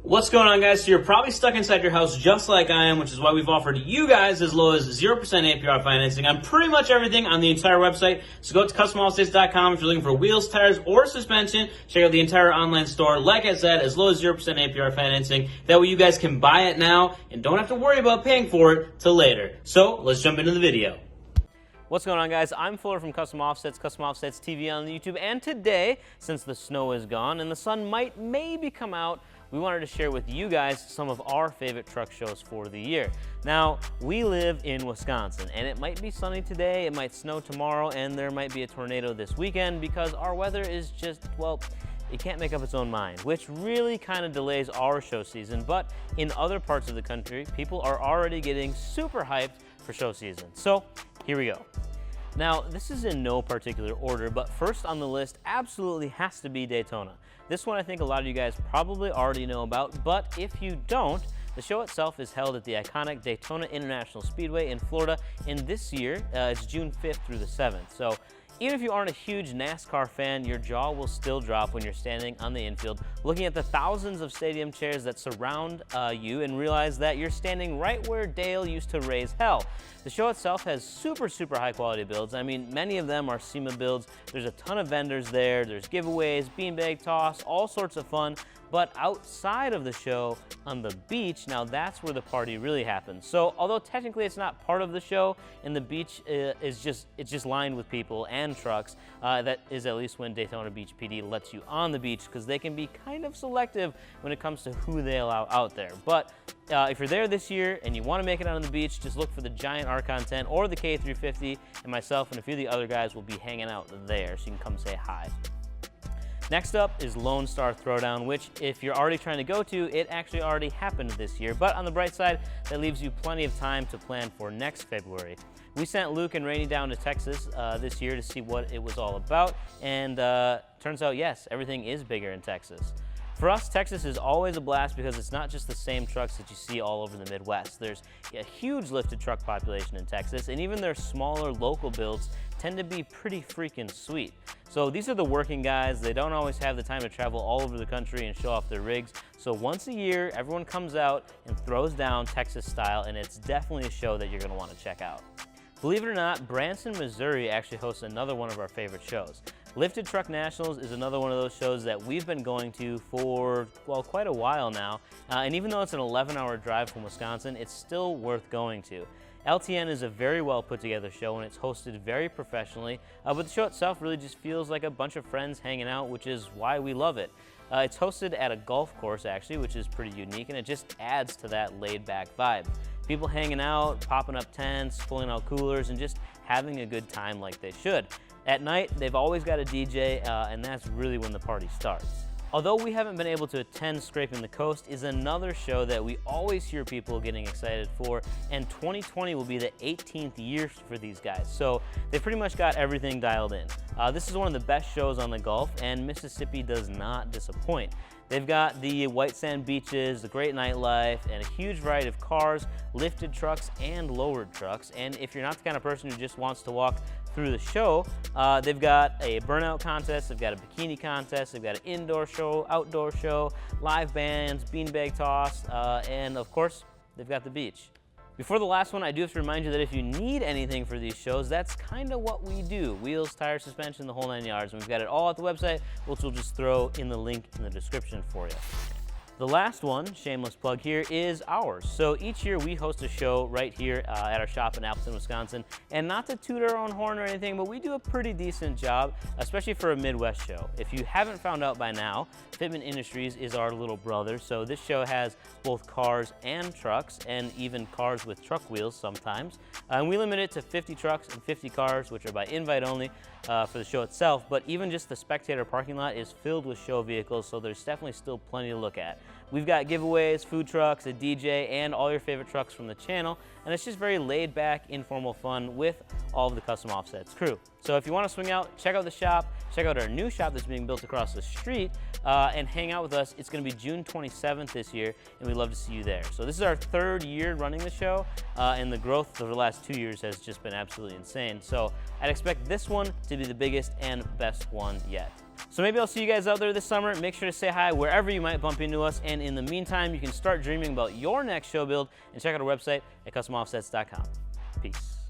What's going on, guys? So you're probably stuck inside your house just like I am, which is why we've offered you guys as low as 0% APR financing on pretty much everything on the entire website. So go to customallstates.com if you're looking for wheels, tires, or suspension. Check out the entire online store. Like I said, as low as 0% APR financing. That way you guys can buy it now and don't have to worry about paying for it till later. So let's jump into the video. What's going on, guys? I'm Fuller from Custom Offsets TV on YouTube, and today, since the snow is gone and the sun might maybe come out, we wanted to share with you guys some of our favorite truck shows for the year. Now, we live in Wisconsin, and it might be sunny today, it might snow tomorrow, and there might be a tornado this weekend because our weather is just, well, it can't make up its own mind, which really kind of delays our show season. But in other parts of the country, people are already getting super hyped for show season. So here we go. Now, this is in no particular order, but first on the list absolutely has to be Daytona. This one I think a lot of you guys probably already know about, but if you don't, the show itself is held at the iconic Daytona International Speedway in Florida, and this year it's June 5th through the 7th. So even if you aren't a huge NASCAR fan, your jaw will still drop when you're standing on the infield, looking at the thousands of stadium chairs that surround you and realize that you're standing right where Dale used to raise hell. The show itself has super high quality builds. I mean, many of them are SEMA builds. There's a ton of vendors there. There's giveaways, beanbag toss, all sorts of fun. But outside of the show, on the beach, now that's where the party really happens. So although technically it's not part of the show, and the beach is just lined with people and trucks, that is at least when Daytona Beach PD lets you on the beach, because they can be kind of selective when it comes to who they allow out there. But if you're there this year and you want to make it out on the beach, just look for the giant R-Content or the K350, and myself and a few of the other guys will be hanging out there, so you can come say hi. Next up is Lone Star Throwdown, which if you're already trying to go to, it actually already happened this year. But on the bright side, that leaves you plenty of time to plan for next February. We sent Luke and Rainey down to Texas this year to see what it was all about, and turns out, yes, everything is bigger in Texas. For us, Texas is always a blast because it's not just the same trucks that you see all over the Midwest. There's a huge lifted truck population in Texas, and even their smaller local builds tend to be pretty freaking sweet. So these are the working guys. They don't always have the time to travel all over the country and show off their rigs. So once a year, everyone comes out and throws down Texas style, and it's definitely a show that you're gonna wanna check out. Believe it or not, Branson, Missouri actually hosts another one of our favorite shows. Lifted Truck Nationals is another one of those shows that we've been going to for, well, quite a while now. And even though it's an 11-hour drive from Wisconsin, it's still worth going to. LTN is a very well put together show, and it's hosted very professionally, but the show itself really just feels like a bunch of friends hanging out, which is why we love it. It's hosted at a golf course, actually, which is pretty unique, and it just adds to that laid-back vibe. People hanging out, popping up tents, pulling out coolers, and just having a good time like they should. At night, they've always got a DJ, and that's really when the party starts. Although we haven't been able to attend Scraping the Coast is another show that we always hear people getting excited for, and 2020 will be the 18th year for these guys, so they pretty much got everything dialed in. This is one of the best shows on the Gulf, and Mississippi does not disappoint. They've got the white sand beaches, the great nightlife, and a huge variety of cars, lifted trucks, and lowered trucks. And if you're not the kind of person who just wants to walk through the show, they've got a burnout contest, they've got a bikini contest, they've got an indoor show, outdoor show, live bands, beanbag toss, and of course, they've got the beach. Before the last one, I do have to remind you that if you need anything for these shows, that's kind of what we do. Wheels, tires, suspension, the whole 9 yards. And we've got it all at the website, which we'll just throw in the link in the description for you. The last one, shameless plug here, is ours. So each year we host a show right here at our shop in Appleton, Wisconsin. And not to toot our own horn or anything, but we do a pretty decent job, especially for a Midwest show. If you haven't found out by now, Pitman Industries is our little brother. So this show has both cars and trucks, and even cars with truck wheels sometimes. And we limit it to 50 trucks and 50 cars, which are by invite only for the show itself. But even just the spectator parking lot is filled with show vehicles, so there's definitely still plenty to look at. We've got giveaways, food trucks, a DJ, and all your favorite trucks from the channel, and it's just very laid-back, informal fun with all of the Custom Offsets crew. So if you want to swing out, check out the shop, check out our new shop that's being built across the street, and hang out with us. It's going to be June 27th this year, and we'd love to see you there. So this is our 3rd year running the show, and the growth over the last 2 years has just been absolutely insane. So I'd expect this one to be the biggest and best one yet. So maybe I'll see you guys out there this summer. Make sure to say hi wherever you might bump into us. And in the meantime, you can start dreaming about your next show build and check out our website at customoffsets.com. Peace.